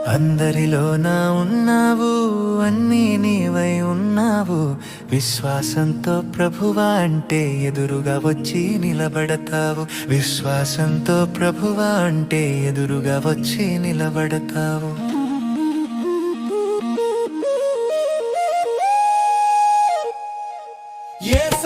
అందరిలోన ఉన్నావు, అన్నీ నీవై ఉన్నావు. విశ్వాసంతో ప్రభువా అంటే ఎదురుగా వచ్చి నిలబడతావు. విశ్వాసంతో ప్రభువా అంటే ఎదురుగా వచ్చి నిలబడతావు. Yes.